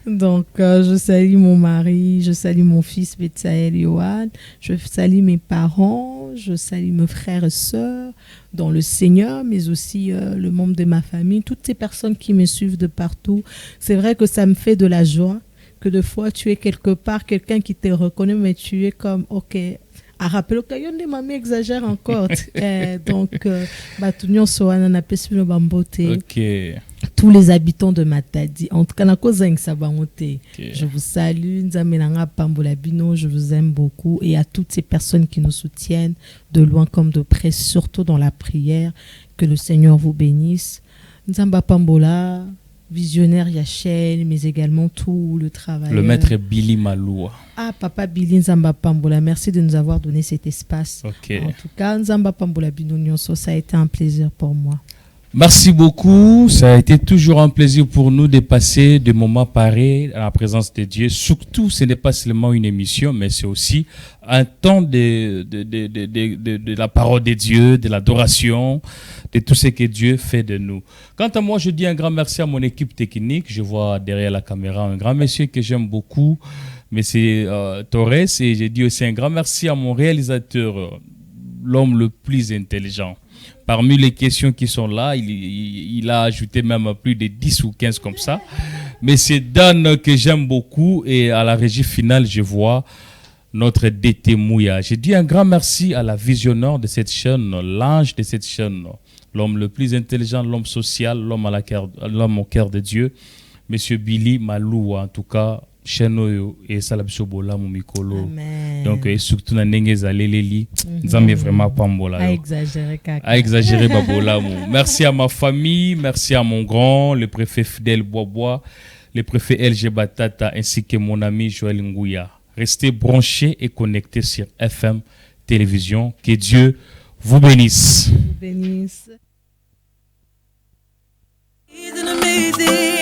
C: Donc, je salue mon mari, je salue mon fils Betsaël Yohan, je salue mes parents, je salue mes frères et sœurs dans le Seigneur, mais aussi le membre de ma famille, toutes ces personnes qui me suivent de partout. C'est vrai que ça me fait de la joie que de fois tu es quelque part, quelqu'un qui te reconnaît, mais tu es comme, ok, à rappeler que yon de mamie exagère encore. Donc, tous les habitants de Matadi, en tout cas, je vous salue, je vous aime beaucoup, et à toutes ces personnes qui nous soutiennent de loin comme de près, surtout dans la prière, que le Seigneur vous bénisse. Nzamba Pambola, visionnaire Yachel, mais également tout le travail.
A: Le maître Billy Maloua.
C: Ah, papa Billy Nzamba Pambola, merci de nous avoir donné cet espace. En tout cas, Nzamba Pambola Binonyonso, ça a été un plaisir pour moi.
A: Merci beaucoup. Ça a été toujours un plaisir pour nous de passer des moments pareils à la présence de Dieu. Surtout, ce n'est pas seulement une émission, mais c'est aussi un temps de la parole de Dieu, de l'adoration, de tout ce que Dieu fait de nous. Quant à moi, je dis un grand merci à mon équipe technique. Je vois derrière la caméra un grand monsieur que j'aime beaucoup, monsieur Torres. Et je dis aussi un grand merci à mon réalisateur, l'homme le plus intelligent. Parmi les questions qui sont là, il a ajouté même plus de 10 ou 15 comme ça. Mais c'est Dan que j'aime beaucoup. Et à la régie finale, je vois notre DT Mouya. Je dis un grand merci à la visionnaire de cette chaîne, l'ange de cette chaîne, l'homme le plus intelligent, l'homme social, l'homme au cœur de Dieu, Monsieur Billy Maloua. En tout cas, chaîne oyo et ça la biso bola mu mikolo.
C: Amen.
A: Donc et surtout na ndenge zaleleli nzambe vraiment pambola
C: À
A: yo.
C: exagérer, kaka.
A: À exagérer babola mu. Merci à ma famille, merci à mon grand, le préfet Fidèle Boisbois, le préfet LG Batata ainsi que mon ami Joël Ngouya. Restez branchés et connectés sur FM Télévision. Que Dieu vous bénisse.
C: Vous bénisse.
B: He's an amazing